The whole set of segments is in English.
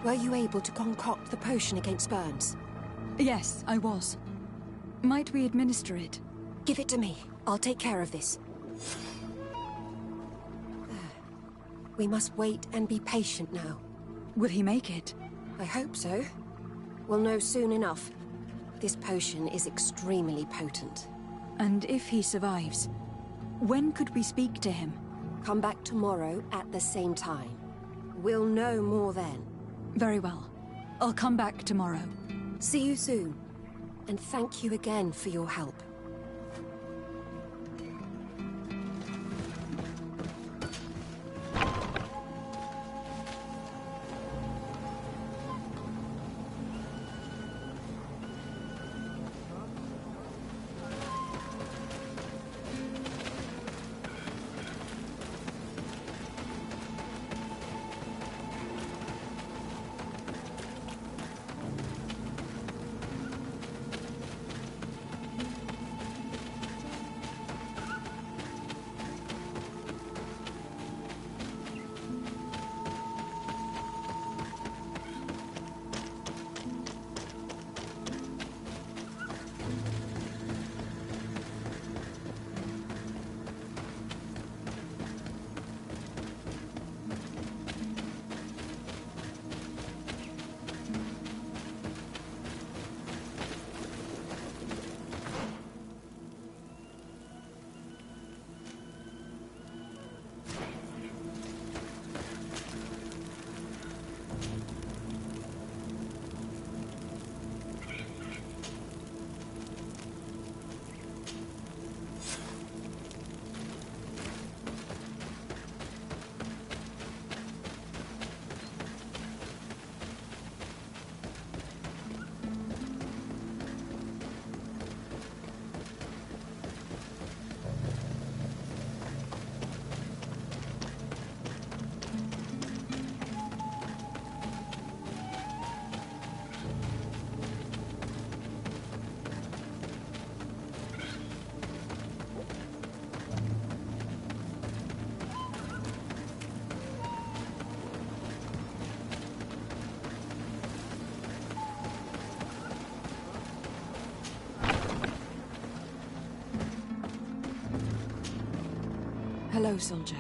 Were you able to concoct the potion against burns? Yes, I was. Might we administer it? Give it to me. I'll take care of this. We must wait and be patient now. Will he make it? I hope so. We'll know soon enough. This potion is extremely potent. And if he survives, when could we speak to him? Come back tomorrow at the same time. We'll know more then. Very well. I'll come back tomorrow. See you soon. And thank you again for your help. Hello, soldier.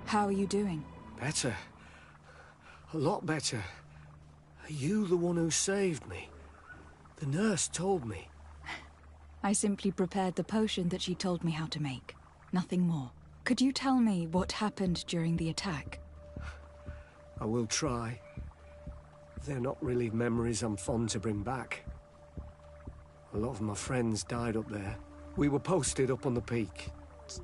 How are you doing? Better. A lot better. Are you the one who saved me? The nurse told me. I simply prepared the potion that she told me how to make. Nothing more. Could you tell me what happened during the attack? I will try. They're not really memories I'm fond to bring back. A lot of my friends died up there. We were posted up on the peak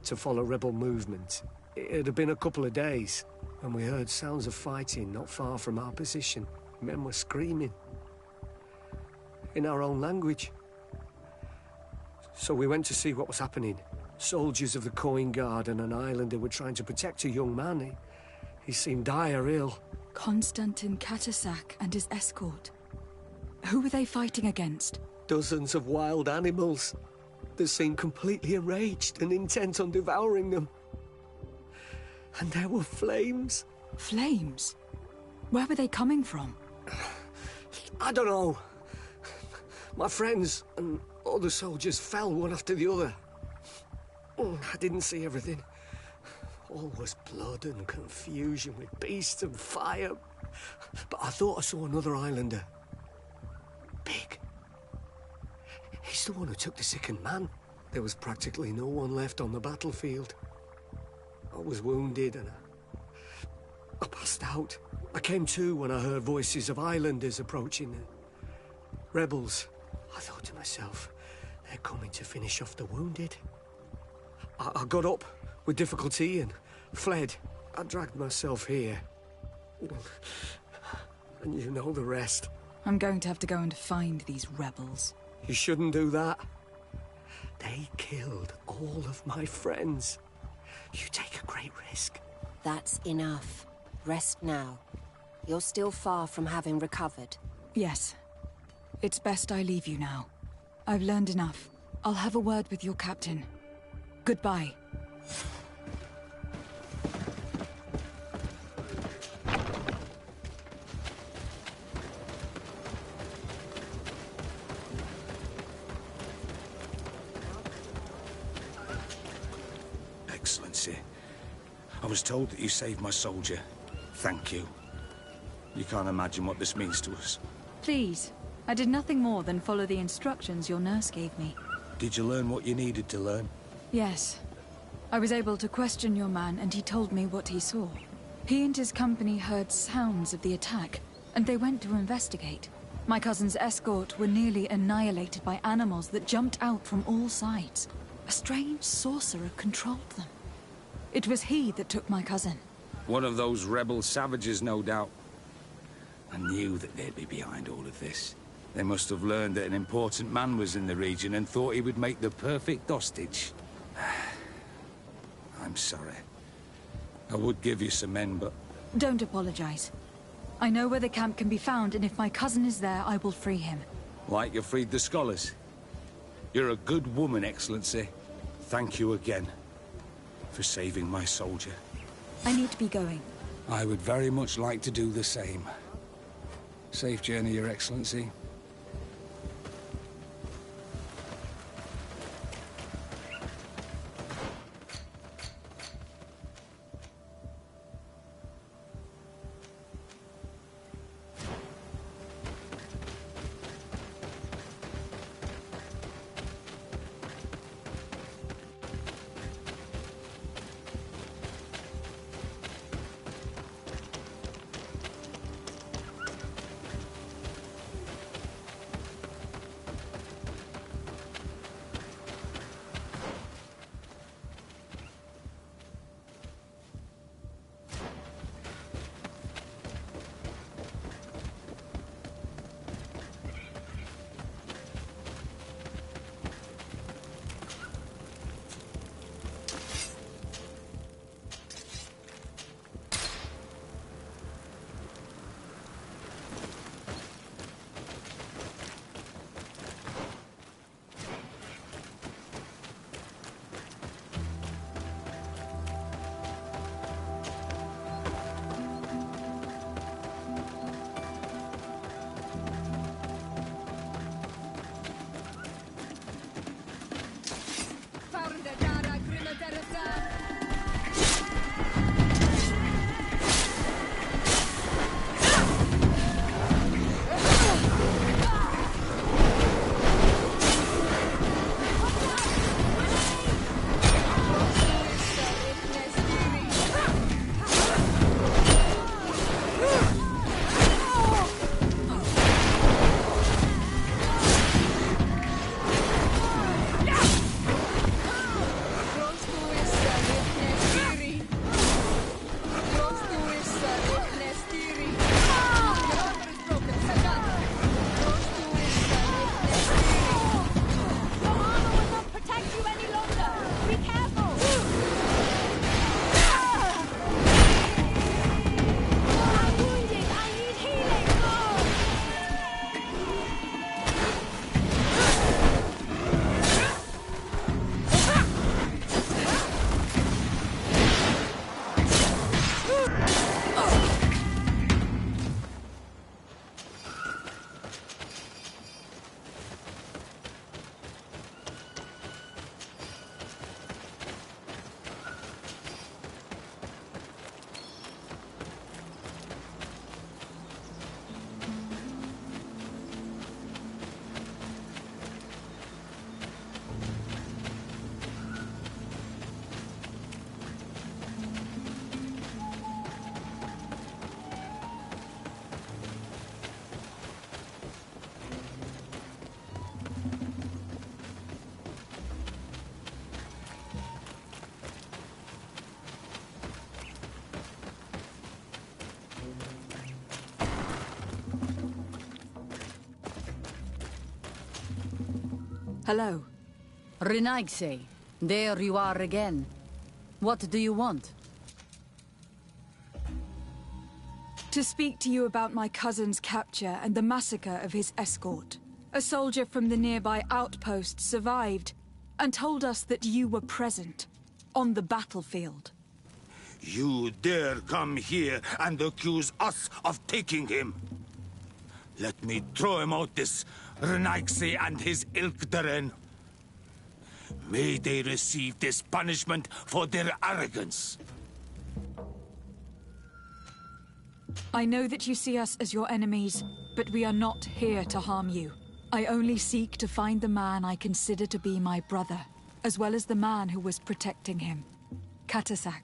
to follow rebel movement. It had been a couple of days when we heard sounds of fighting not far from our position. Men were screaming in our own language. So we went to see what was happening. Soldiers of the Coin Guard and an islander were trying to protect a young man. He seemed dire ill. Konstantin Katasak and his escort. Who were they fighting against? Dozens of wild animals. They seemed completely enraged and intent on devouring them. And there were flames. Flames? Where were they coming from? I don't know. My friends and other soldiers fell one after the other. I didn't see everything. All was blood and confusion with beasts and fire. But I thought I saw another islander. Big. He's the one who took the sickened man. There was practically no one left on the battlefield. I was wounded and I passed out. I came to when I heard voices of islanders approaching. Rebels. I thought to myself, they're coming to finish off the wounded. I got up with difficulty and fled. I dragged myself here. And you know the rest. I'm going to have to go and find these rebels. You shouldn't do that. They killed all of my friends. You take a great risk. That's enough. Rest now. You're still far from having recovered. Yes. It's best I leave you now. I've learned enough. I'll have a word with your captain. Goodbye. excellency. I was told that you saved my soldier. Thank you. You can't imagine what this means to us. Please. I did nothing more than follow the instructions your nurse gave me. Did you learn what you needed to learn? Yes. I was able to question your man, and he told me what he saw. He and his company heard sounds of the attack, and they went to investigate. My cousin's escort were nearly annihilated by animals that jumped out from all sides. A strange sorcerer controlled them. It was he that took my cousin. One of those rebel savages, no doubt. I knew that they'd be behind all of this. They must have learned that an important man was in the region and thought he would make the perfect hostage. I'm sorry. I would give you some men, but... Don't apologize. I know where the camp can be found, and if my cousin is there, I will free him. Like you freed the scholars. You're a good woman, Excellency. Thank you again for saving my soldier. I need to be going. I would very much like to do the same. Safe journey, Your Excellency. Hello. Renaigse, there you are again. What do you want? To speak to you about my cousin's capture and the massacre of his escort. A soldier from the nearby outpost survived and told us that you were present on the battlefield. You dare come here and accuse us of taking him? Let me throw him out this Renaigse and his ilk therein. May they receive this punishment for their arrogance. I know that you see us as your enemies, but we are not here to harm you. I only seek to find the man I consider to be my brother, as well as the man who was protecting him. Katasak,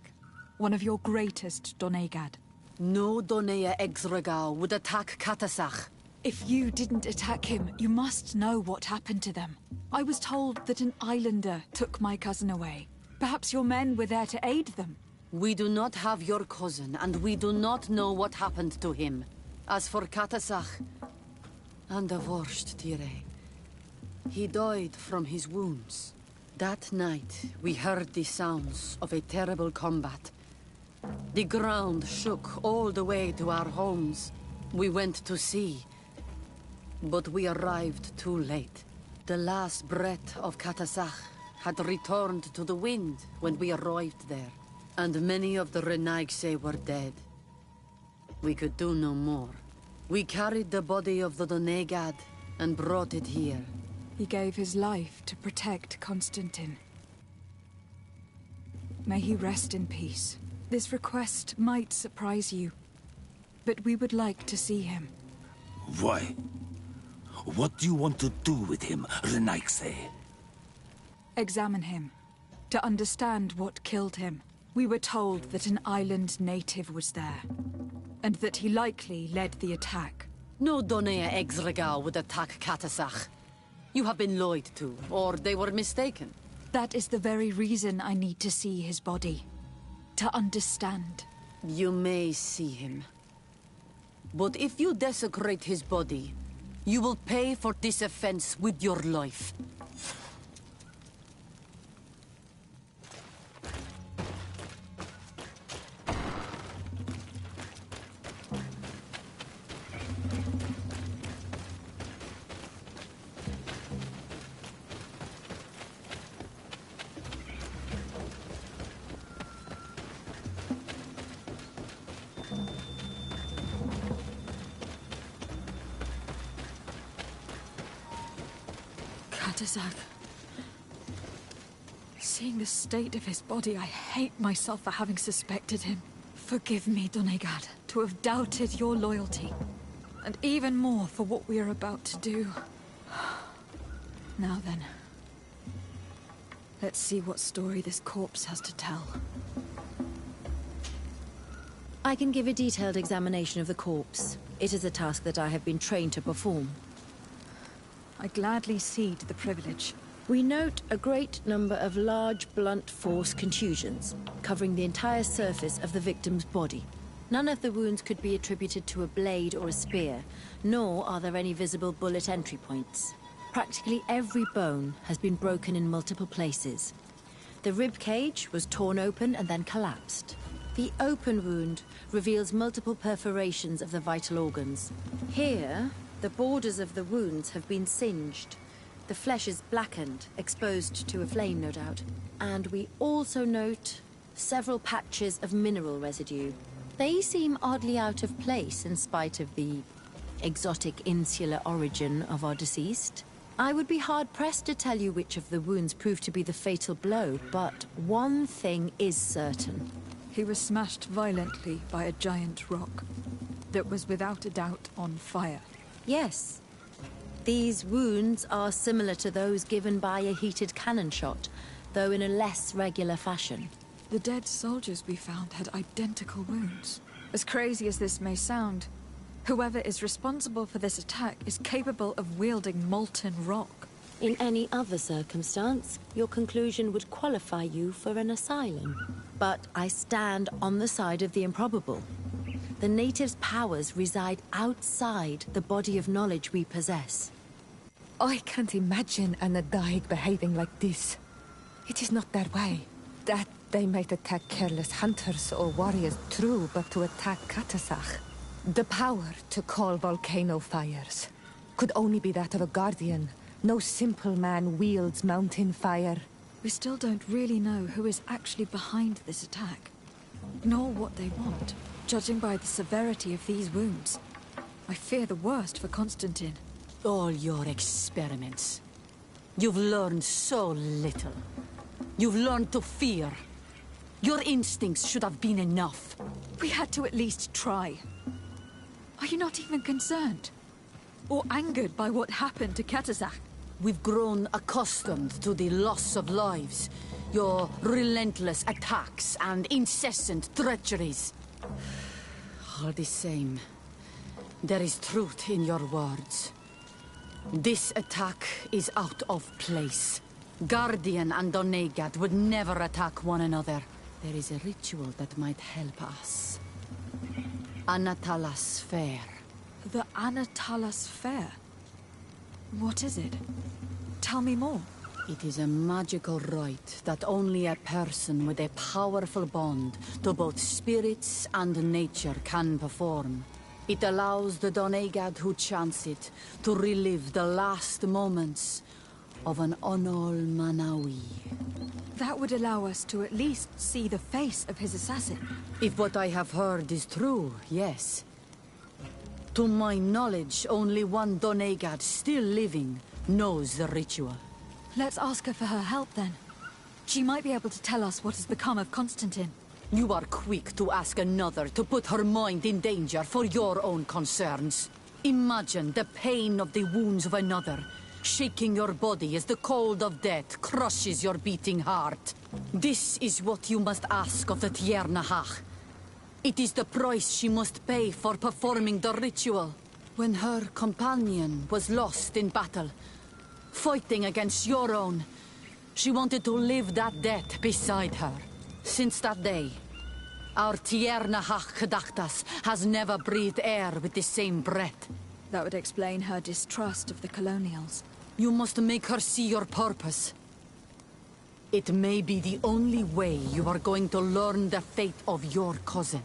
one of your greatest Donegad. No Donea Exregal would attack Katasak. If you didn't attack him, you must know what happened to them. I was told that an islander took my cousin away. Perhaps your men were there to aid them. We do not have your cousin, and we do not know what happened to him. As for Katasak, and the worst, Tire, he died from his wounds. That night, we heard the sounds of a terrible combat. The ground shook all the way to our homes. We went to see, but we arrived too late. The last breath of Katasak had returned to the wind when we arrived there, and many of the Renaigse were dead. We could do no more. We carried the body of the Donegad and brought it here. He gave his life to protect Constantine. May he rest in peace. This request might surprise you, but we would like to see him. Why? What do you want to do with him, Renaigse? Examine him, to understand what killed him. We were told that an island native was there, and that he likely led the attack. No Donea Exregal would attack Katasak. You have been lied to, or they were mistaken. That is the very reason I need to see his body. To understand. You may see him. But if you desecrate his body, you will pay for this offense with your life. Katasak. Seeing the state of his body, I hate myself for having suspected him. Forgive me, Donegad, to have doubted your loyalty. And even more for what we are about to do. Now then. Let's see what story this corpse has to tell. I can give a detailed examination of the corpse. It is a task that I have been trained to perform. I gladly cede the privilege. We note a great number of large, blunt force contusions, covering the entire surface of the victim's body. None of the wounds could be attributed to a blade or a spear, nor are there any visible bullet entry points. Practically every bone has been broken in multiple places. The rib cage was torn open and then collapsed. The open wound reveals multiple perforations of the vital organs. Here, the borders of the wounds have been singed. The flesh is blackened, exposed to a flame, no doubt. And we also note several patches of mineral residue. They seem oddly out of place in spite of the exotic insular origin of our deceased. I would be hard-pressed to tell you which of the wounds proved to be the fatal blow, but one thing is certain. He was smashed violently by a giant rock that was without a doubt on fire. Yes. These wounds are similar to those given by a heated cannon shot, though in a less regular fashion. The dead soldiers we found had identical wounds. As crazy as this may sound, whoever is responsible for this attack is capable of wielding molten rock. In any other circumstance, your conclusion would qualify you for an asylum. But I stand on the side of the improbable. The natives' powers reside outside the body of knowledge we possess. I can't imagine an Adaig behaving like this. It is not their way. That they might attack careless hunters or warriors, true, but to attack Katasak. The power to call volcano fires could only be that of a guardian. No simple man wields mountain fire. We still don't really know who is actually behind this attack, nor what they want. Judging by the severity of these wounds, I fear the worst for Constantine. All your experiments. You've learned so little. You've learned to fear. Your instincts should have been enough. We had to at least try. Are you not even concerned? Or angered by what happened to Katazak? We've grown accustomed to the loss of lives, your relentless attacks and incessant treacheries. All the same, there is truth in your words. This attack is out of place. Guardian and Donegad would never attack one another. There is a ritual that might help us. Anatalas Fair. The Anatalas Fair? What is it? Tell me more. It is a magical rite that only a person with a powerful bond to both spirits and nature can perform. It allows the Donegad who chants it to relive the last moments of an Onol Manawi. That would allow us to at least see the face of his assassin. If what I have heard is true, yes. To my knowledge, only one Donegad still living knows the ritual. Let's ask her for her help then. She might be able to tell us what has become of Constantine. You are quick to ask another to put her mind in danger for your own concerns. Imagine the pain of the wounds of another, shaking your body as the cold of death crushes your beating heart. This is what you must ask of the Tiernahach. It is the price she must pay for performing the ritual. When her companion was lost in battle, fighting against your own, she wanted to live that death beside her. Since that day, our Tiernahach Kadachtas has never breathed air with the same breath. That would explain her distrust of the colonials. You must make her see your purpose. It may be the only way you are going to learn the fate of your cousin.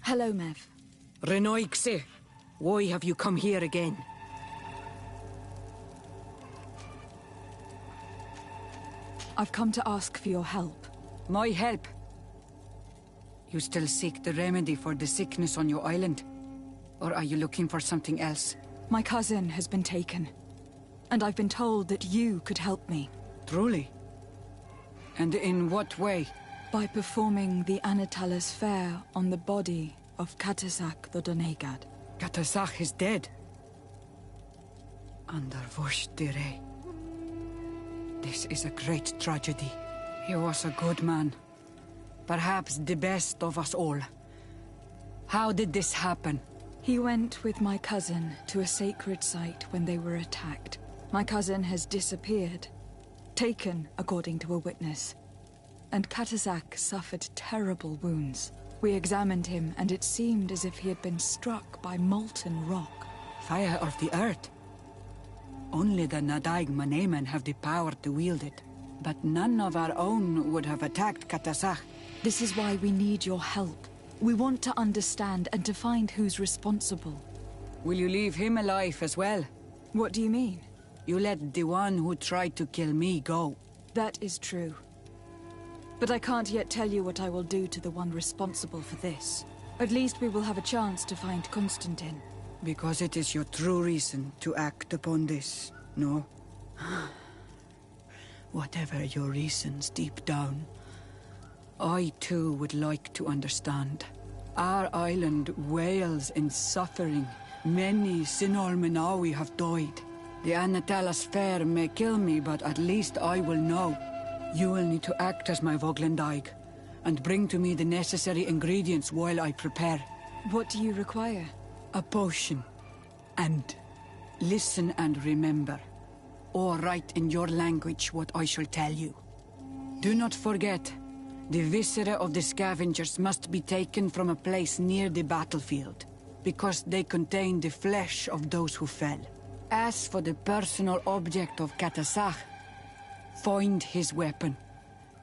Hello, Mev. Renoixe, why have you come here again? I've come to ask for your help. My help? You still seek the remedy for the sickness on your island? Or are you looking for something else? My cousin has been taken, and I've been told that you could help me. Truly? And in what way? By performing the Anatalas fair on the body of Katasak the Donegad. Katasak is dead. Under Voshtire. This is a great tragedy. He was a good man. Perhaps the best of us all. How did this happen? He went with my cousin to a sacred site when they were attacked. My cousin has disappeared. Taken, according to a witness. And Katasak suffered terrible wounds. We examined him, and it seemed as if he had been struck by molten rock. Fire of the earth? Only the Nadaig Manemen have the power to wield it. But none of our own would have attacked Katasak. This is why we need your help. We want to understand and to find who's responsible. Will you leave him alive as well? What do you mean? You let the one who tried to kill me go. That is true. But I can't yet tell you what I will do to the one responsible for this. At least we will have a chance to find Constantine. Because it is your true reason to act upon this, no? Whatever your reasons deep down, I too would like to understand. Our island wails in suffering. Many Sinol Menawi have died. The Anatalas fair may kill me, but at least I will know. You will need to act as my Voglendaig, and bring to me the necessary ingredients while I prepare. What do you require? A potion. And listen and remember, or write in your language what I shall tell you. Do not forget, the viscera of the scavengers must be taken from a place near the battlefield, because they contain the flesh of those who fell. As for the personal object of Katasak, find his weapon,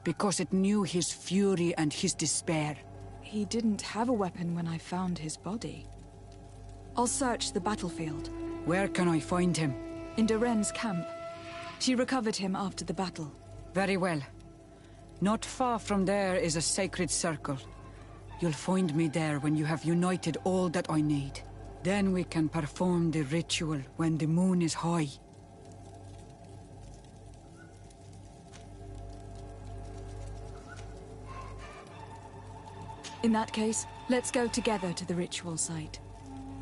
because it knew his fury and his despair. He didn't have a weapon when I found his body. I'll search the battlefield. Where can I find him? In Doren's camp. She recovered him after the battle. Very well. Not far from there is a sacred circle. You'll find me there when you have united all that I need. Then we can perform the ritual when the moon is high. In that case, let's go together to the ritual site.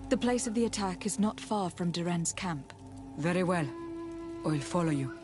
The place of the attack is not far from Doren's camp. Very well. I'll follow you.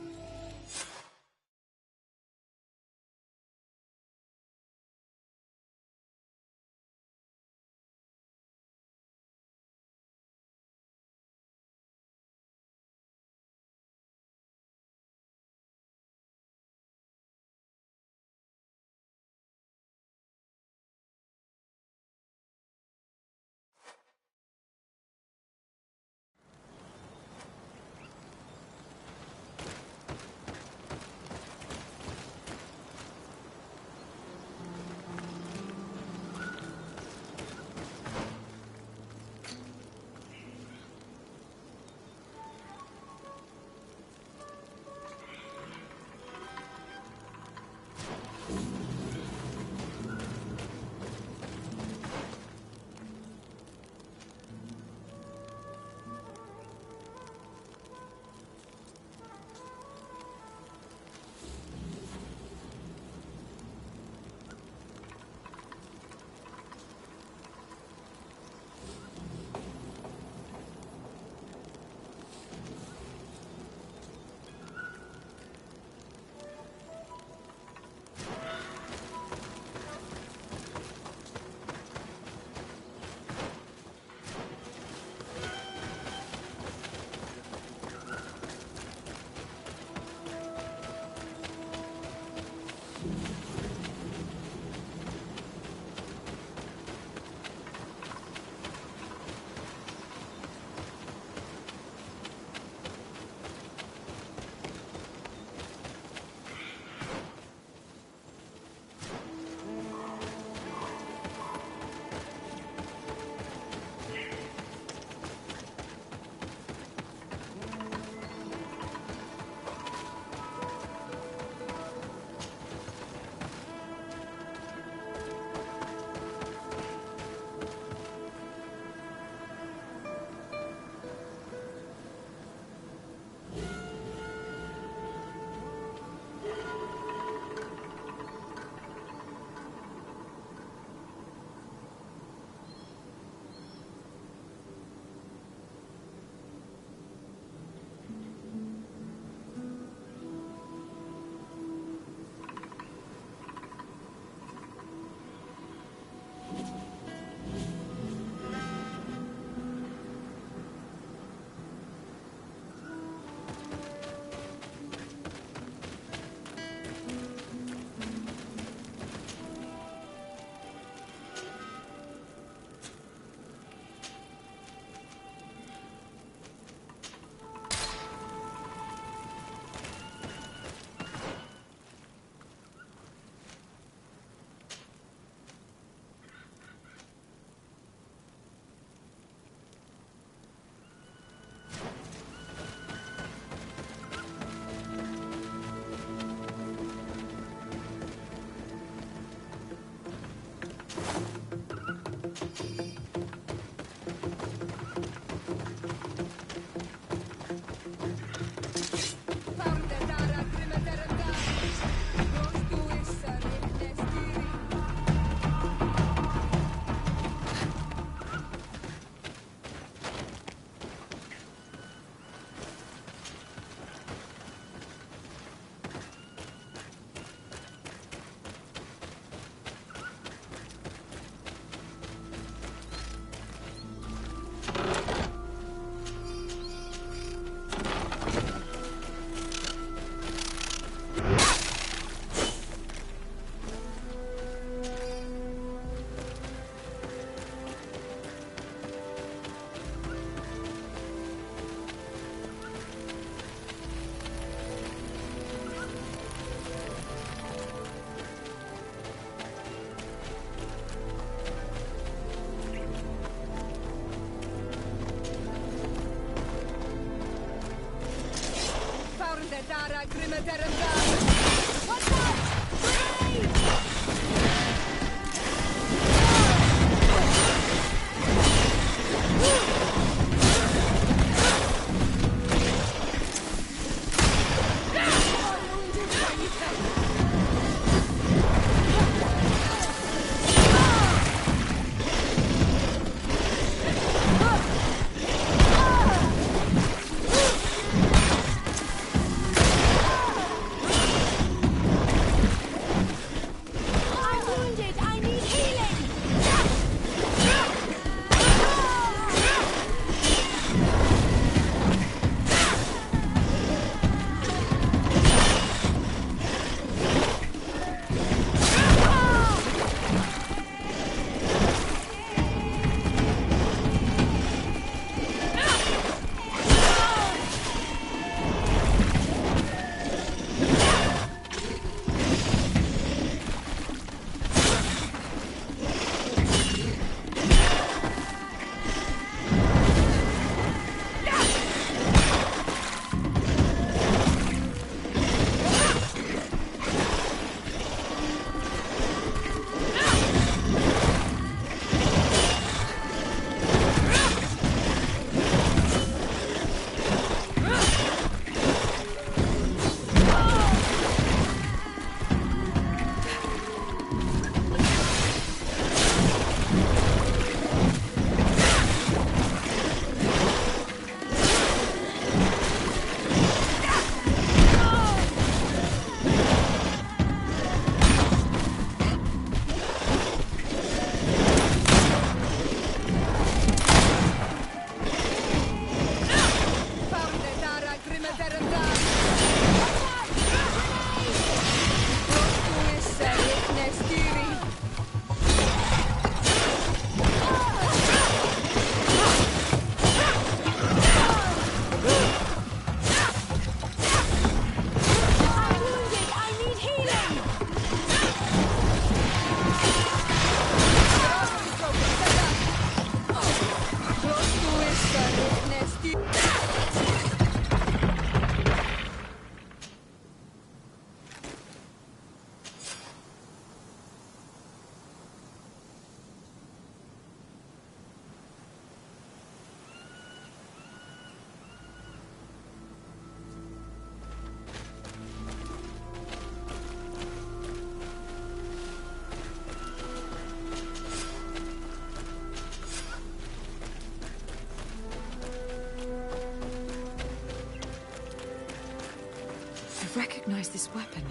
I recognize this weapon.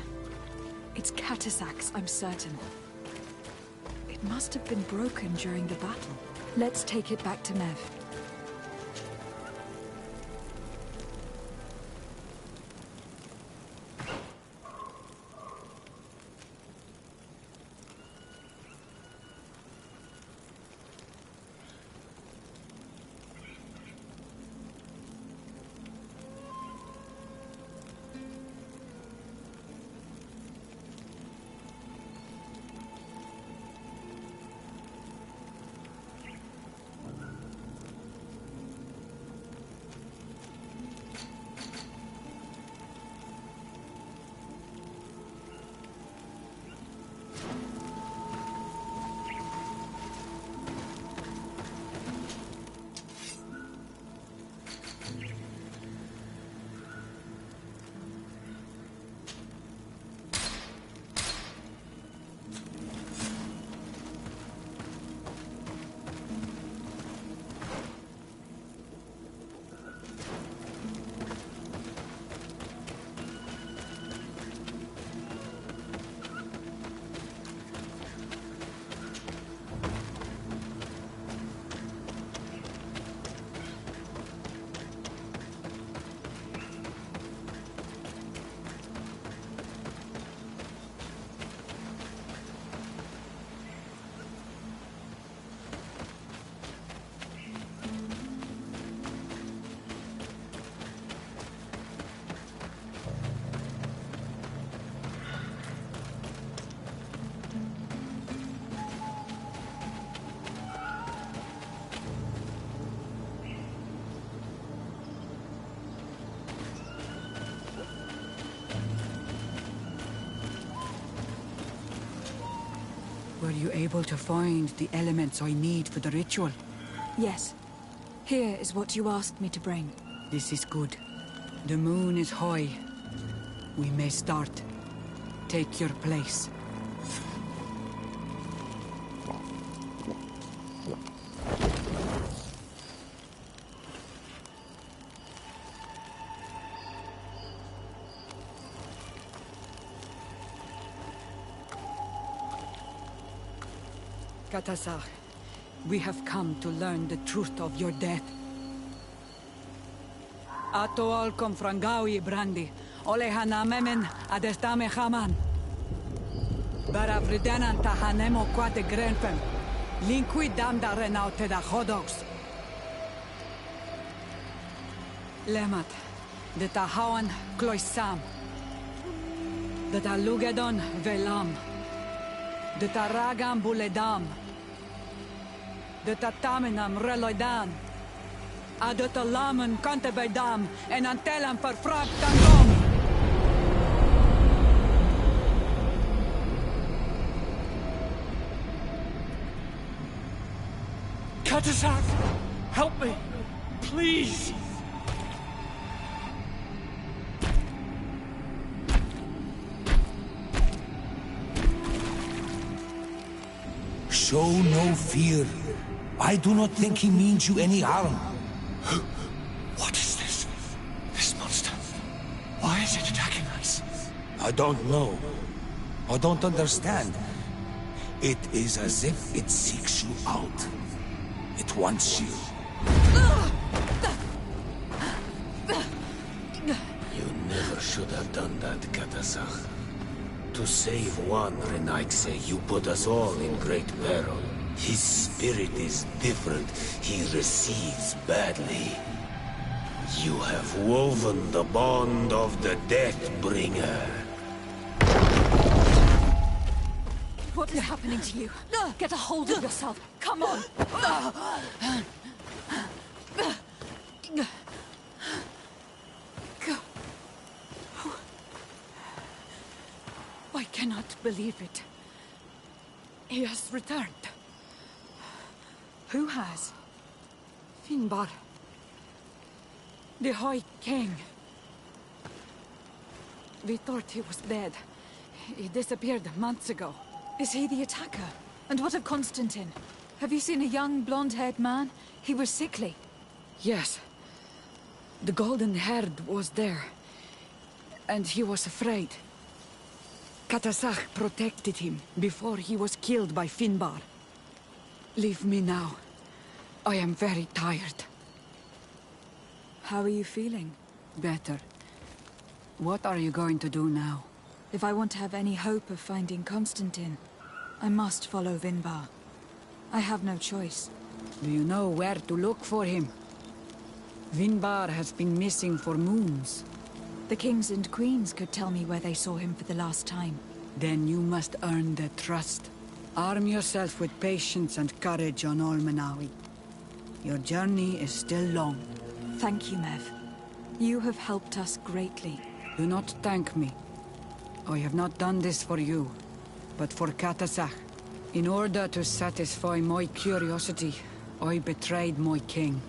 It's Catasac's, I'm certain. It must have been broken during the battle. Let's take it back to Mev. able to find the elements I need for the ritual? Yes. Here is what you asked me to bring. This is good. The moon is high. We may start. Take your place. Katasar, we have come to learn the truth of your death. Ato al confrangawi brandi, olehana memen adestame haman. Baravridenan tahanemo quate grenfem, linqui damda renaute da hodox. Lemat, de tahawan kloisam, de talugedon velam, de taragam buledam, de tataminam reloidan, adotalamen kantebedam, en antelam verfragt tangom. Katasar, help me, please! Show no fear. I do not think he means you any harm. What is this? This monster? Why is it attacking us? I don't know. I don't understand. It is as if it seeks you out. It wants you. You never should have done that, Katasach. To save one, Renaitse, you put us all in great peril. His spirit is different. He receives badly. You have woven the bond of the Deathbringer. What is happening to you? Get a hold of yourself. Come on. I cannot believe it. He has returned. Who has? Finbar. The High King. We thought he was dead. He disappeared months ago. Is he the attacker? And what of Constantine? Have you seen a young, blonde-haired man? He was sickly. Yes. The golden-haired was there. And he was afraid. Katasach protected him before he was killed by Finbar. Leave me now. I am very tired. How are you feeling? Better. What are you going to do now? If I want to have any hope of finding Constantine, I must follow Vinbar. I have no choice. Do you know where to look for him? Vinbar has been missing for moons. The kings and queens could tell me where they saw him for the last time. Then you must earn their trust. Arm yourself with patience and courage on Olmenawi. Your journey is still long. Thank you, Mev. You have helped us greatly. Do not thank me. I have not done this for you, but for Katasach. In order to satisfy my curiosity, I betrayed my king.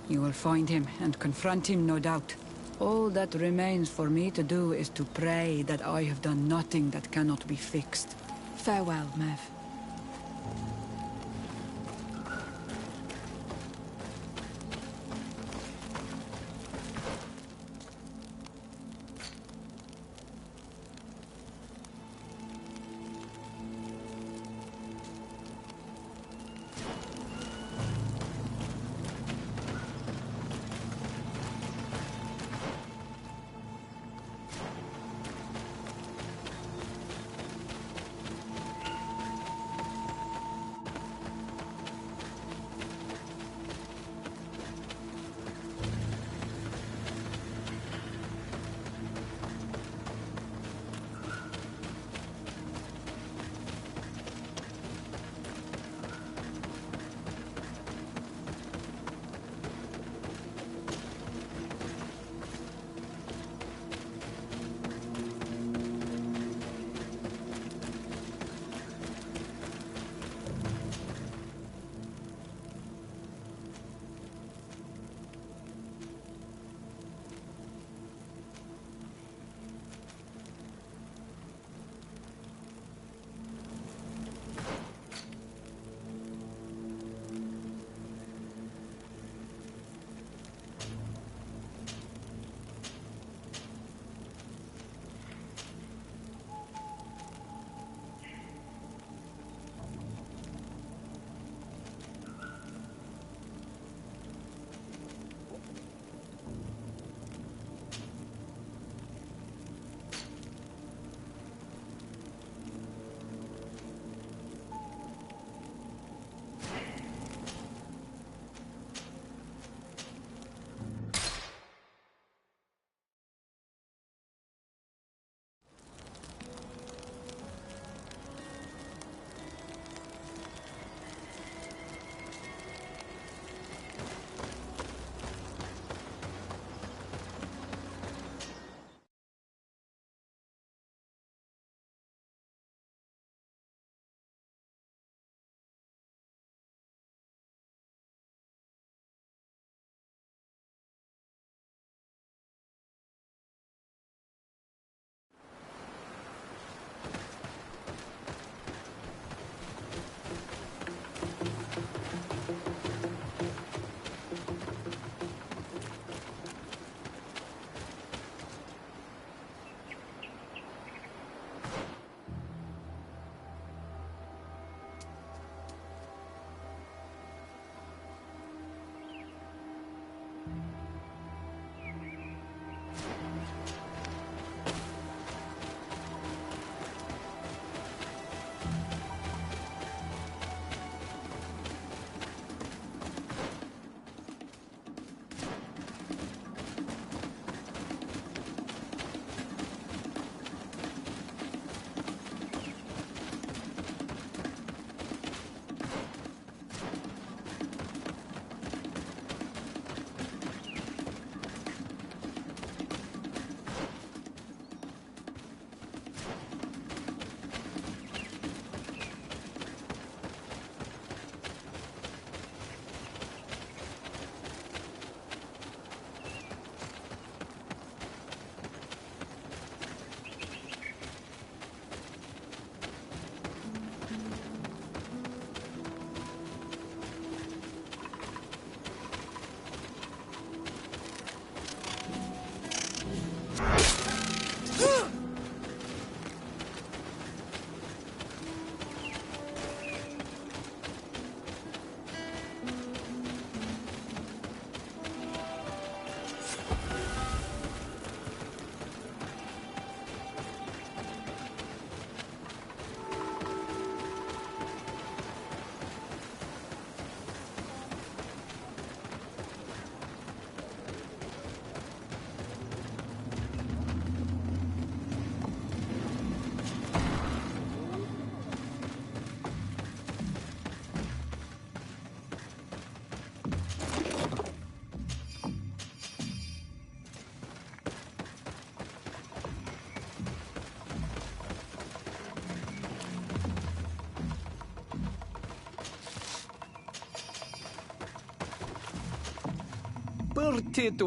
You will find him and confront him, no doubt. All that remains for me to do is to pray that I have done nothing that cannot be fixed. Farewell, Mev.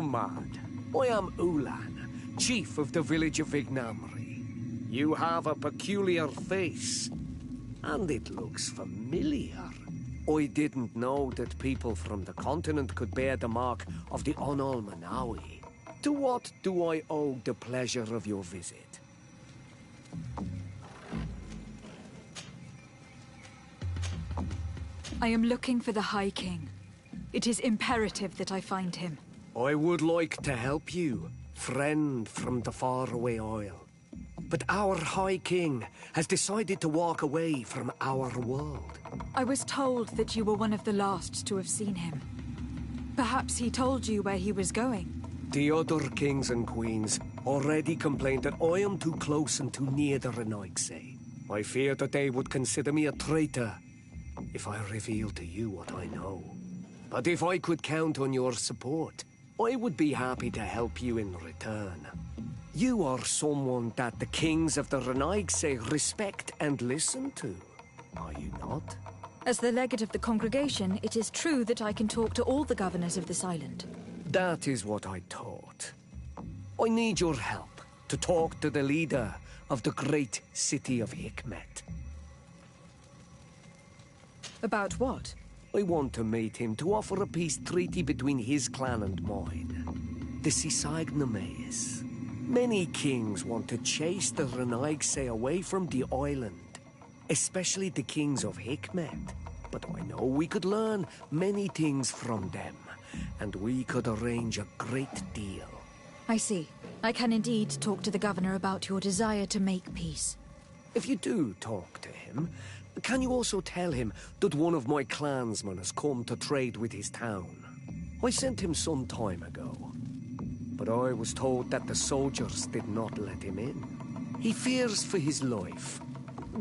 Mad. I am Ulan, chief of the village of Vignamri. You have a peculiar face, and it looks familiar. I didn't know that people from the continent could bear the mark of the Onol Manawi. To what do I owe the pleasure of your visit? I am looking for the High King. It is imperative that I find him. I would like to help you, friend from the faraway isle. But our High King has decided to walk away from our world. I was told that you were one of the last to have seen him. Perhaps he told you where he was going. The other kings and queens already complained that I am too close and too near the Renaigse. I fear that they would consider me a traitor if I reveal to you what I know. But if I could count on your support, I would be happy to help you in return. You are someone that the kings of the Renaigse respect and listen to, are you not? As the legate of the congregation, it is true that I can talk to all the governors of this island. That is what I thought. I need your help to talk to the leader of the great city of Hikmet. About what? I want to meet him to offer a peace treaty between his clan and mine. The Sisagnameis. Many kings want to chase the Renaigse away from the island, especially the kings of Hikmet. But I know we could learn many things from them, and we could arrange a great deal. I see. I can indeed talk to the governor about your desire to make peace. If you do talk to him, can you also tell him that one of my clansmen has come to trade with his town? I sent him some time ago, but I was told that the soldiers did not let him in. He fears for his life,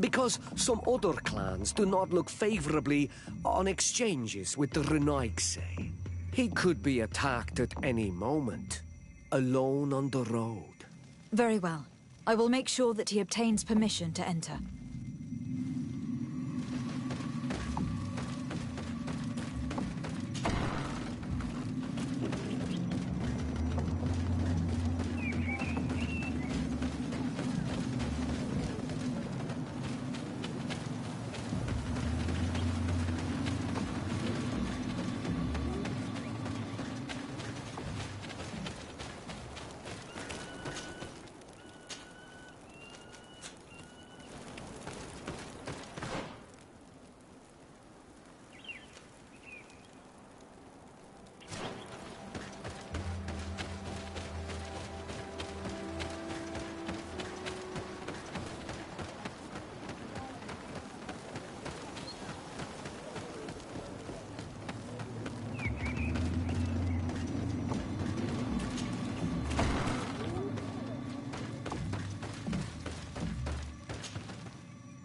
because some other clans do not look favorably on exchanges with the Renaigse. He could be attacked at any moment, alone on the road. Very well. I will make sure that he obtains permission to enter.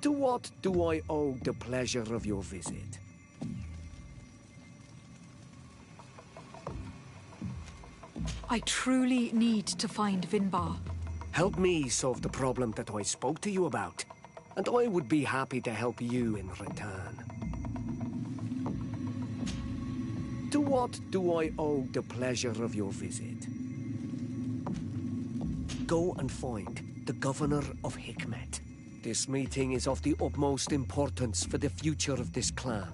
To what do I owe the pleasure of your visit? I truly need to find Vinbar. Help me solve the problem that I spoke to you about, and I would be happy to help you in return. To what do I owe the pleasure of your visit? Go and find the governor of Hikmet. This meeting is of the utmost importance for the future of this clan.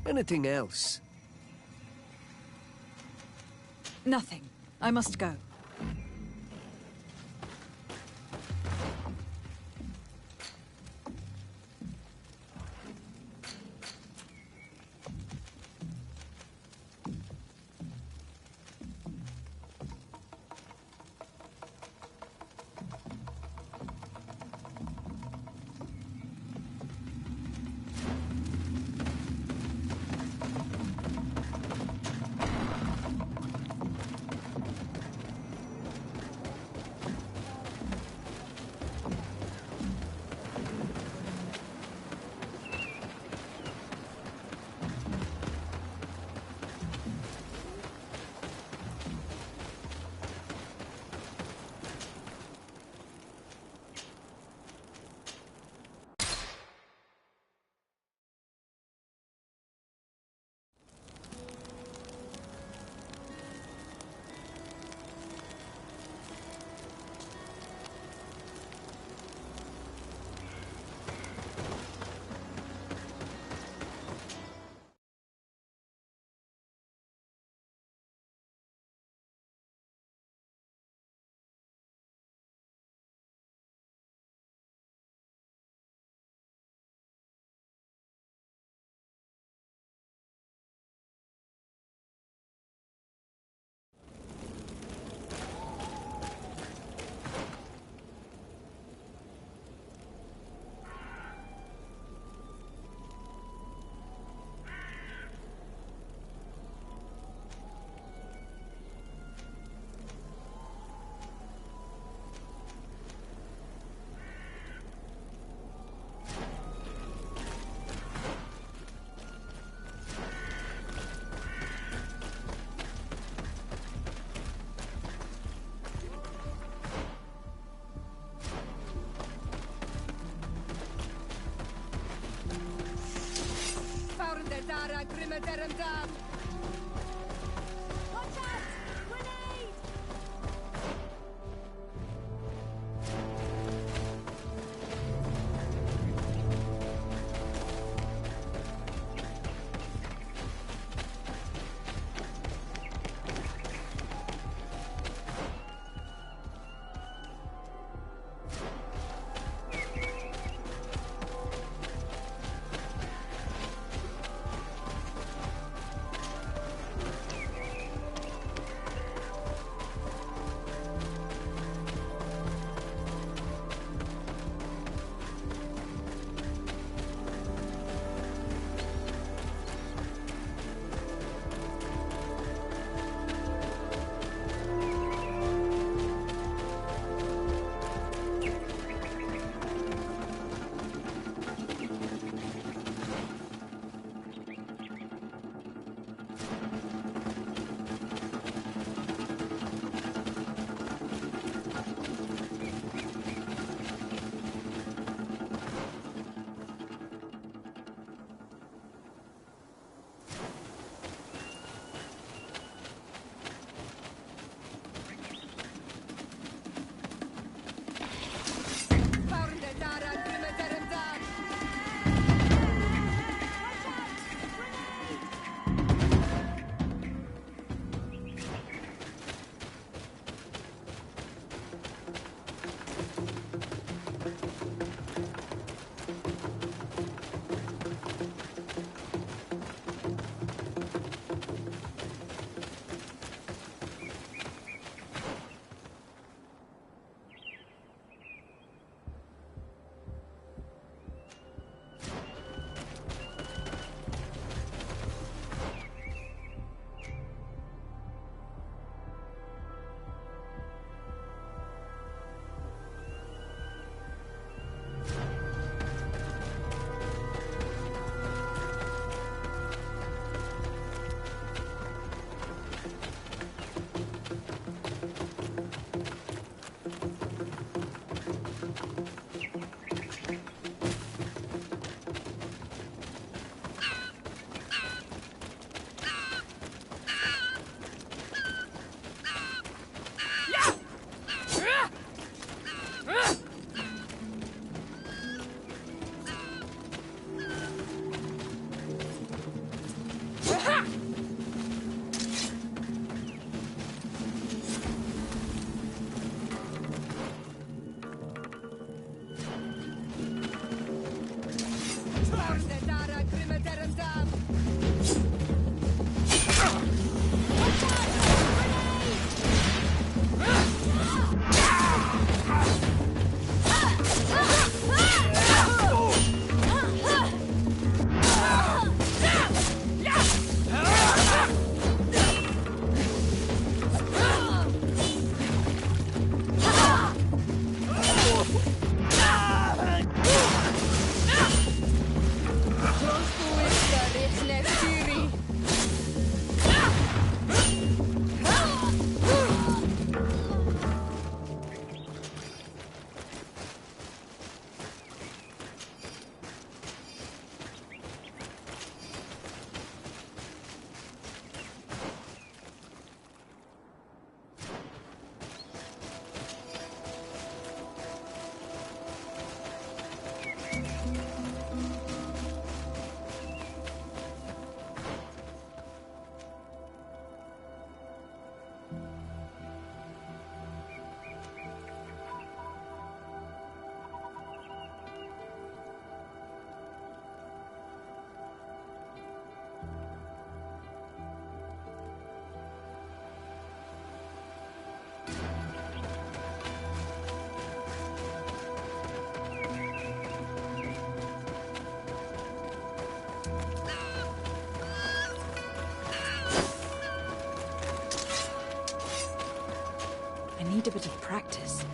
Anything else? Nothing. I must go. need a bit of practice.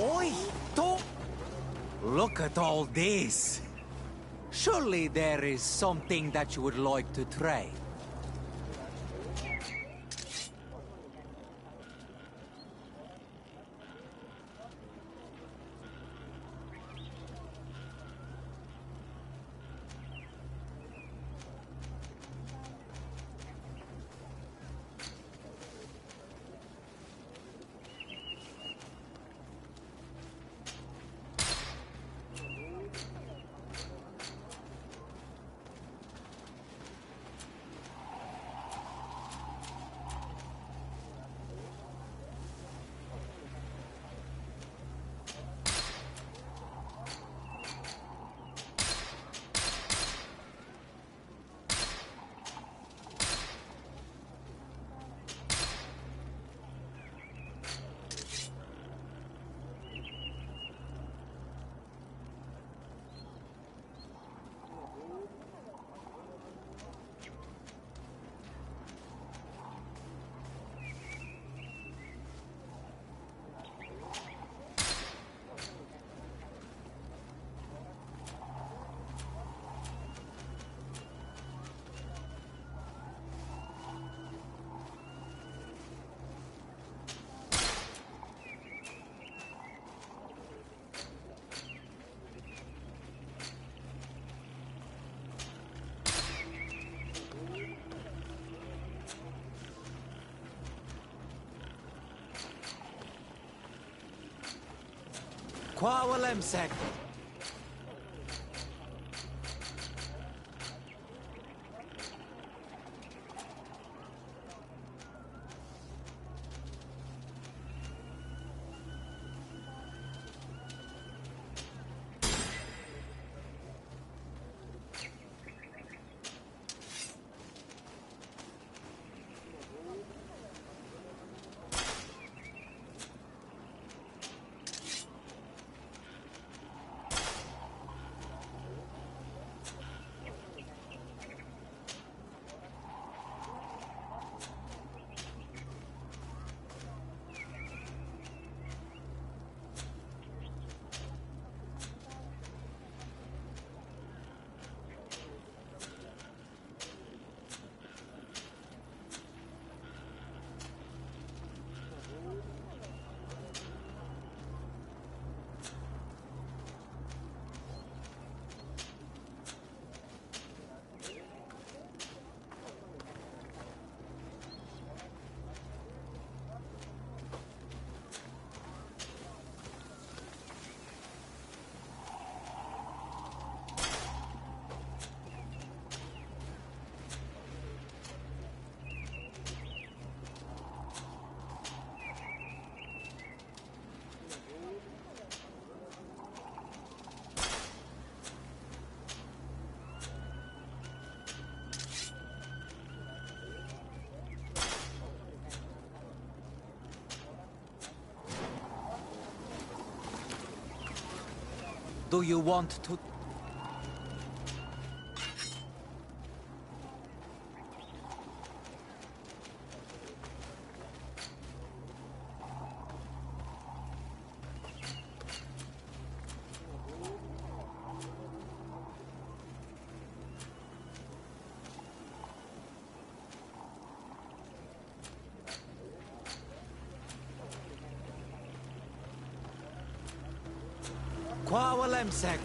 Oi, don't... Look at all this. Surely there is something that you would like to trade. Qua walemsek. Do you want to... Qua walemsek.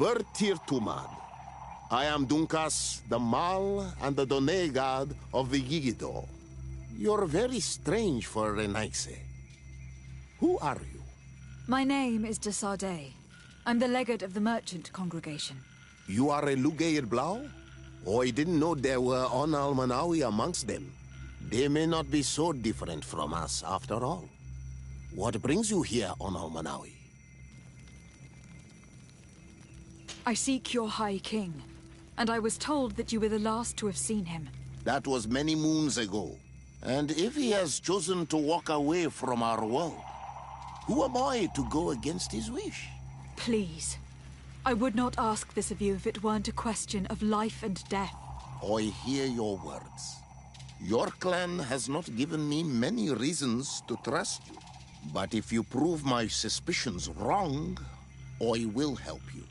Bertir Tumad. I am Dunkas, the Mal and the Done god of the Yigido. You're very strange for Renaise. Who are you? My name is de Sardet. I'm the legate of the merchant congregation. You are a Lugaid Blau? Oh, I didn't know there were on Almanawi amongst them. They may not be so different from us after all. What brings you here on Almanawi? I seek your High King, and I was told that you were the last to have seen him. That was many moons ago. And if he has chosen to walk away from our world, who am I to go against his wish? Please. I would not ask this of you if it weren't a question of life and death. I hear your words. Your clan has not given me many reasons to trust you. But if you prove my suspicions wrong, I will help you.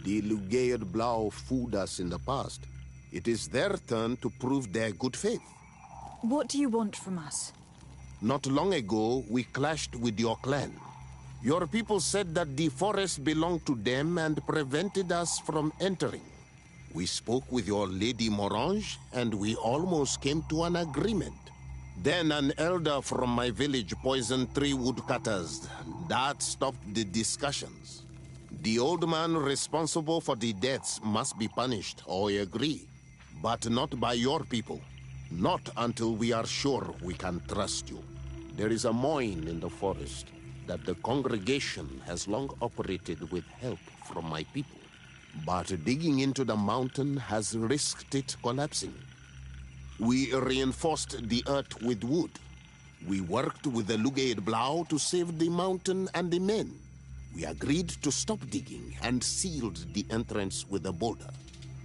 The Lugaid Blau fooled us in the past. It is their turn to prove their good faith. What do you want from us? Not long ago, we clashed with your clan. Your people said that the forest belonged to them and prevented us from entering. We spoke with your Lady Morange, and we almost came to an agreement. Then an elder from my village poisoned 3 woodcutters. That stopped the discussions. The old man responsible for the deaths must be punished, I agree. But not by your people. Not until we are sure we can trust you. There is a mine in the forest that the congregation has long operated with help from my people. But digging into the mountain has risked it collapsing. We reinforced the earth with wood. We worked with the Lugaid Blau to save the mountain and the men. We agreed to stop digging and sealed the entrance with a boulder.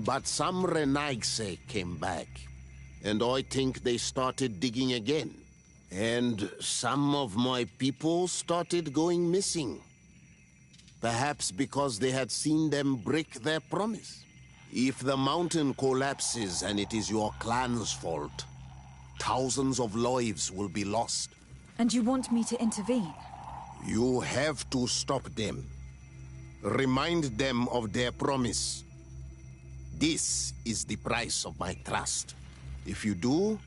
But some Renaigse came back, and I think they started digging again. And some of my people started going missing. Perhaps because they had seen them break their promise. If the mountain collapses and it is your clan's fault, thousands of lives will be lost. And you want me to intervene? You have to stop them. Remind them of their promise. This is the price of my trust. If you do,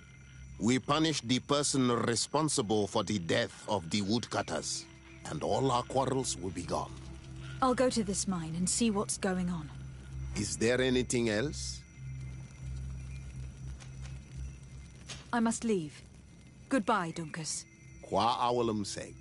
we punish the person responsible for the death of the woodcutters, and all our quarrels will be gone. I'll go to this mine and see what's going on. Is there anything else? I must leave. Goodbye, Dunkus. Qua awalum seg.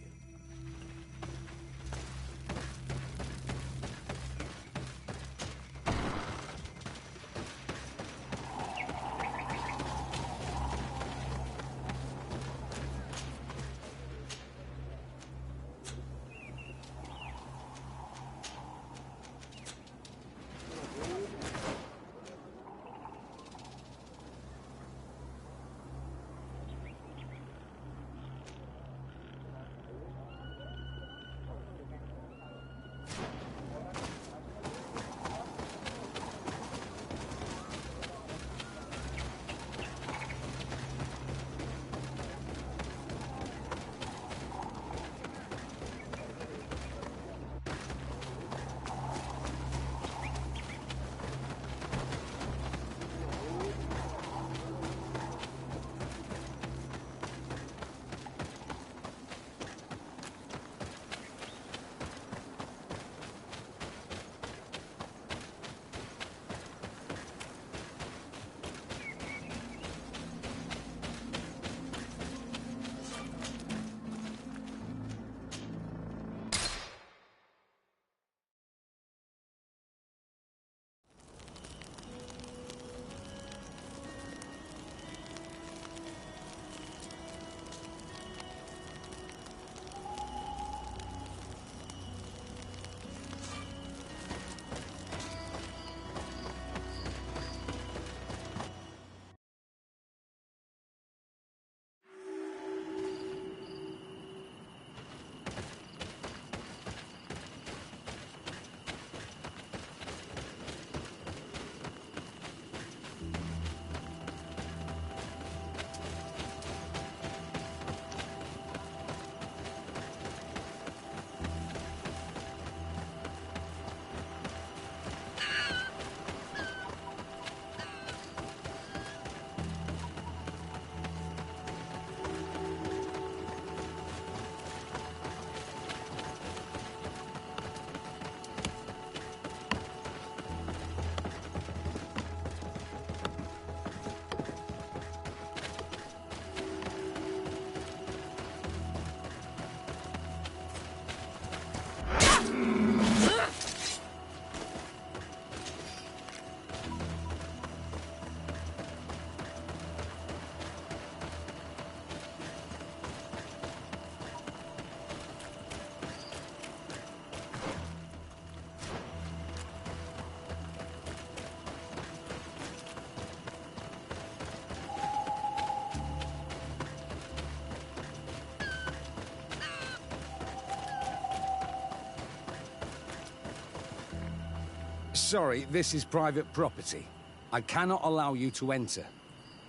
Sorry, this is private property. I cannot allow you to enter.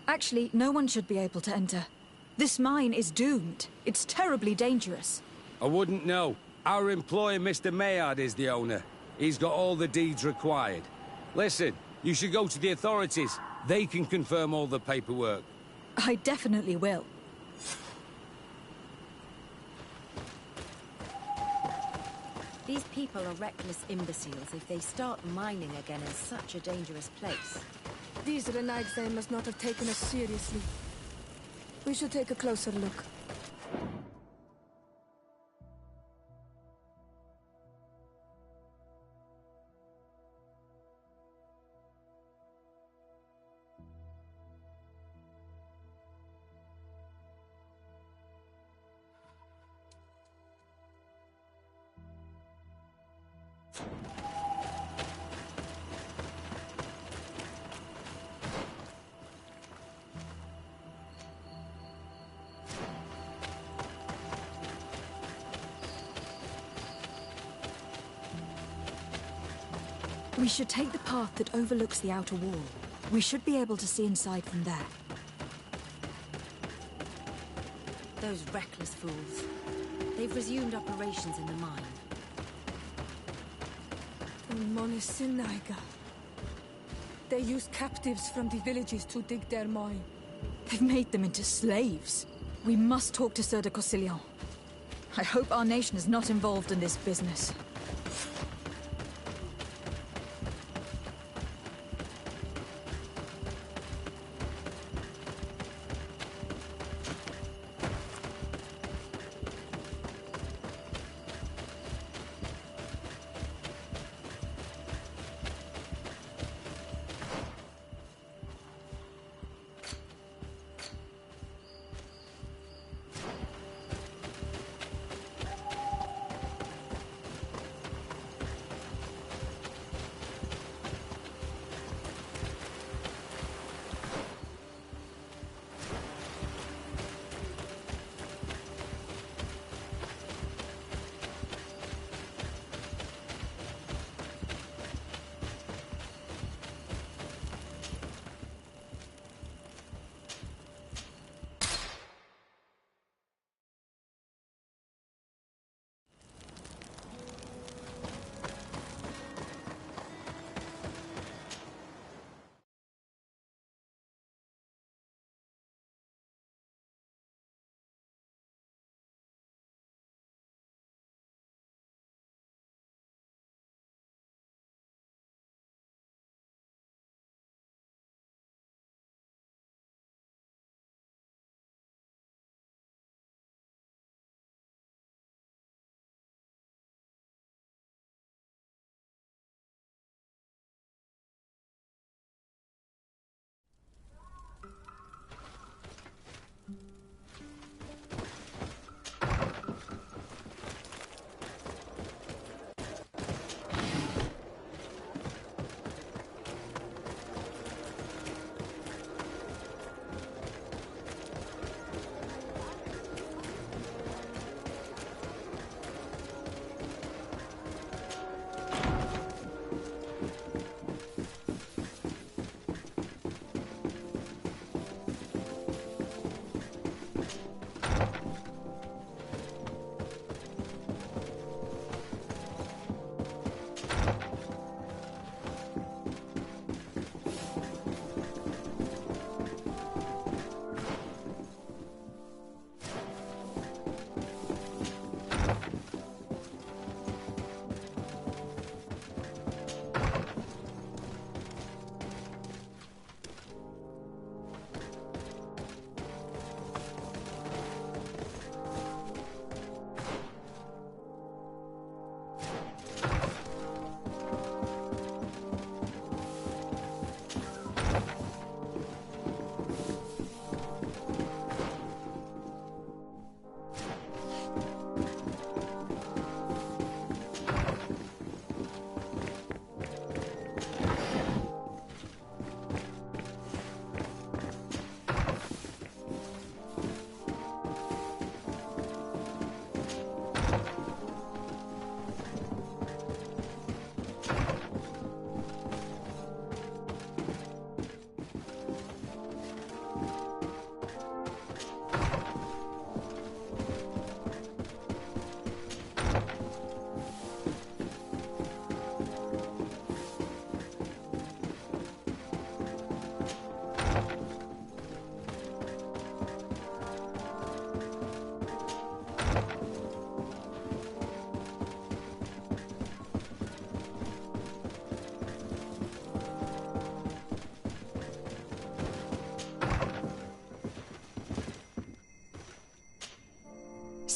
Actually, no one should be able to enter. This mine is doomed. It's terribly dangerous. I wouldn't know. Our employer, Mr. Maillard, is the owner. He's got all the deeds required. Listen, you should go to the authorities. They can confirm all the paperwork. I definitely will. These people are reckless imbeciles if they start mining again in such a dangerous place. These Renagse must not have taken us seriously. We should take a closer look. We should take the path that overlooks the outer wall. We should be able to see inside from there. Those reckless fools. They've resumed operations in the mine. Monisinaga. They use captives from the villages to dig their mine. They've made them into slaves. We must talk to Sir de Cossillon. I hope our nation is not involved in this business.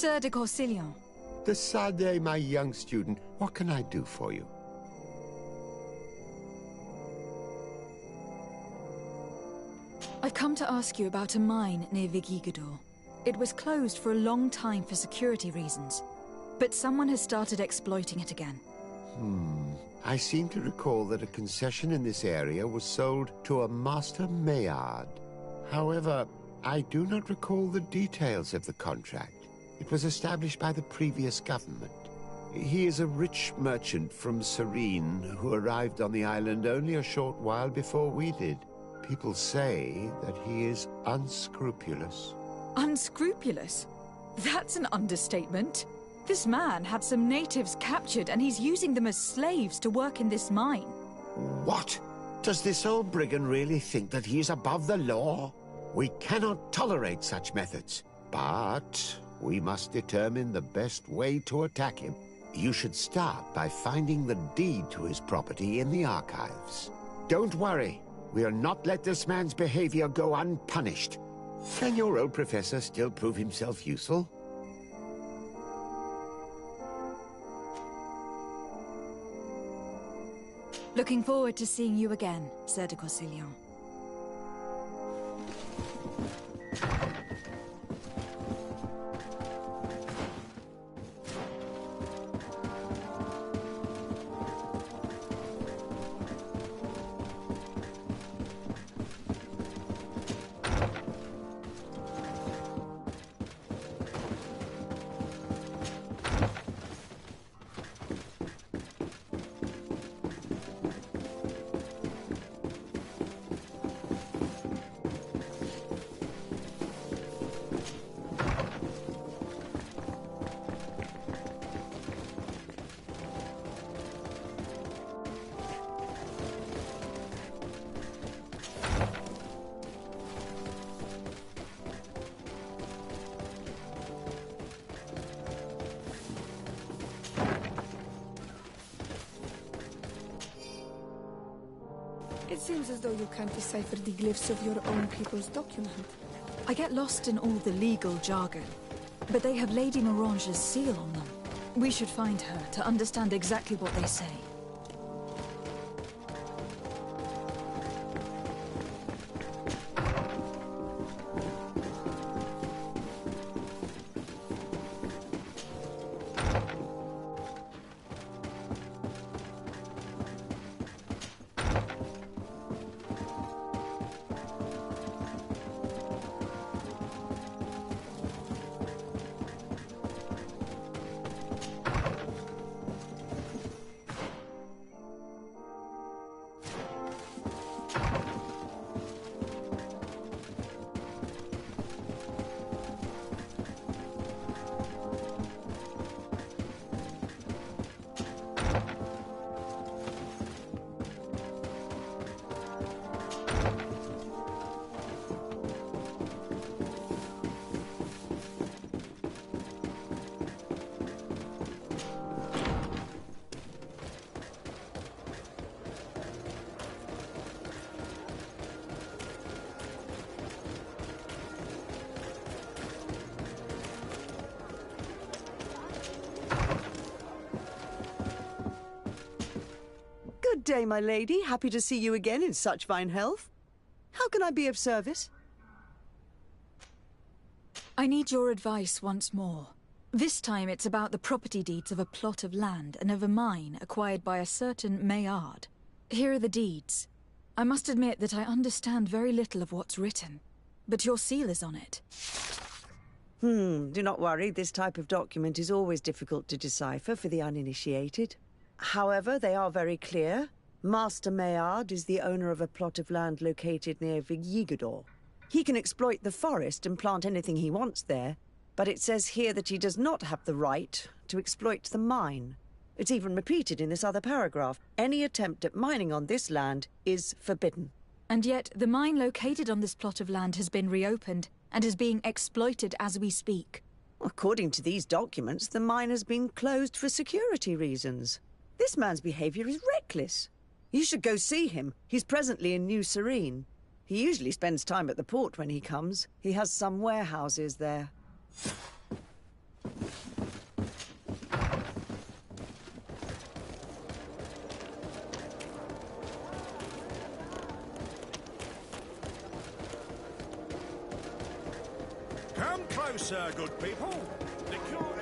Sir de Corsillon. De Sade, my young student, what can I do for you? I've come to ask you about a mine near Vigigador. It was closed for a long time for security reasons, but someone has started exploiting it again. I seem to recall that a concession in this area was sold to a Master Maillard. However, I do not recall the details of the contract. It was established by the previous government. He is a rich merchant from Serene who arrived on the island only a short while before we did. People say that he is unscrupulous. Unscrupulous? That's an understatement. This man had some natives captured and he's using them as slaves to work in this mine. What? Does this old brigand really think that he is above the law? We cannot tolerate such methods, but we must determine the best way to attack him. You should start by finding the deed to his property in the archives. Don't worry, we'll not let this man's behavior go unpunished. Can your old professor still prove himself useful? Looking forward to seeing you again, Sir de Corsillon. It seems as though you can't decipher the glyphs of your own people's document. I get lost in all the legal jargon, but they have Lady Morange's seal on them. We should find her to understand exactly what they say. Good day, my lady. Happy to see you again in such fine health. How can I be of service? I need your advice once more. This time it's about the property deeds of a plot of land and of a mine acquired by a certain Maillard. Here are the deeds. I must admit that I understand very little of what's written, but your seal is on it. Do not worry. This type of document is always difficult to decipher for the uninitiated. However, they are very clear. Master Maillard is the owner of a plot of land located near Vigigador. He can exploit the forest and plant anything he wants there, but it says here that he does not have the right to exploit the mine. It's even repeated in this other paragraph. Any attempt at mining on this land is forbidden. And yet, the mine located on this plot of land has been reopened and is being exploited as we speak. According to these documents, the mine has been closed for security reasons. This man's behavior is reckless. You should go see him. He's presently in New Serene. He usually spends time at the port when he comes. He has some warehouses there. Come closer, good people. The cure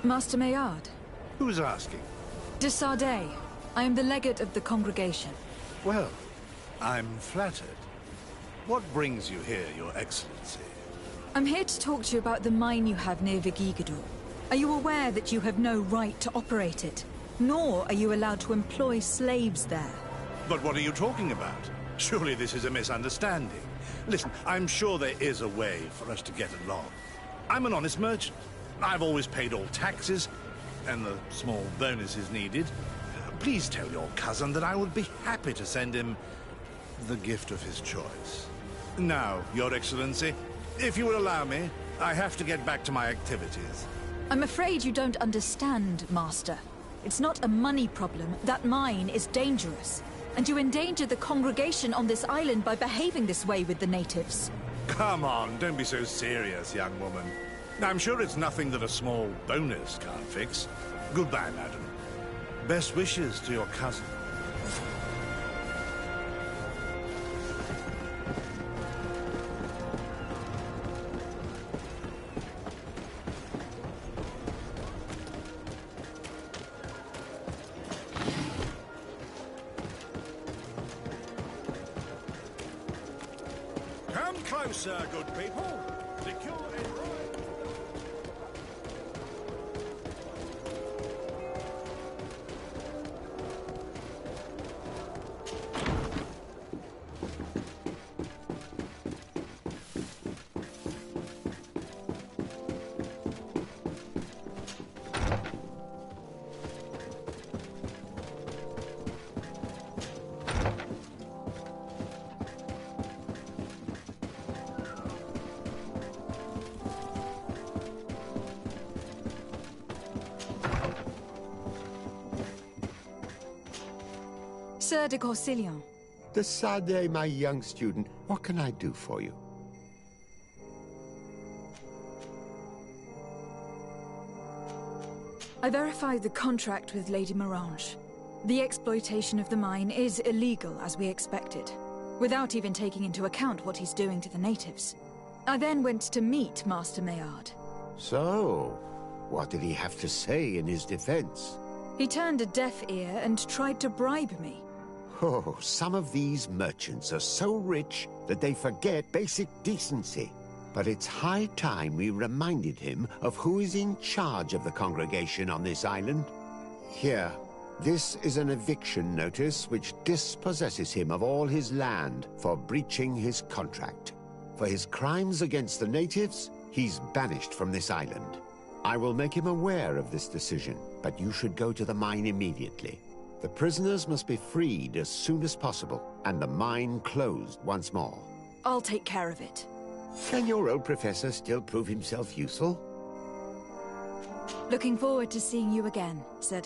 Master Maillard. Who's asking? De Sardet. I am the legate of the congregation. Well, I'm flattered. What brings you here, Your Excellency? I'm here to talk to you about the mine you have near Vigigador. Are you aware that you have no right to operate it? Nor are you allowed to employ slaves there. But what are you talking about? Surely this is a misunderstanding. Listen, I'm sure there is a way for us to get along. I'm an honest merchant. I've always paid all taxes, and the small bonuses needed. Please tell your cousin that I would be happy to send him the gift of his choice. Now, Your Excellency, if you will allow me, I have to get back to my activities. I'm afraid you don't understand, Master. It's not a money problem. That mine is dangerous. And you endanger the congregation on this island by behaving this way with the natives. Come on, don't be so serious, young woman. I'm sure it's nothing that a small bonus can't fix. Goodbye, madam. Best wishes to your cousin. Come closer, good people. The cure is right. Sir de Corsilion. De Sardet, my young student, what can I do for you? I verified the contract with Lady Morange. The exploitation of the mine is illegal, as we expected, without even taking into account what he's doing to the natives. I then went to meet Master Maillard. So, what did he have to say in his defense? He turned a deaf ear and tried to bribe me. Oh, some of these merchants are so rich that they forget basic decency. But it's high time we reminded him of who is in charge of the congregation on this island. Here, this is an eviction notice which dispossesses him of all his land for breaching his contract. For his crimes against the natives, he's banished from this island. I will make him aware of this decision, but you should go to the mine immediately. The prisoners must be freed as soon as possible, and the mine closed once more. I'll take care of it. Can your old professor still prove himself useful? Looking forward to seeing you again, Sir.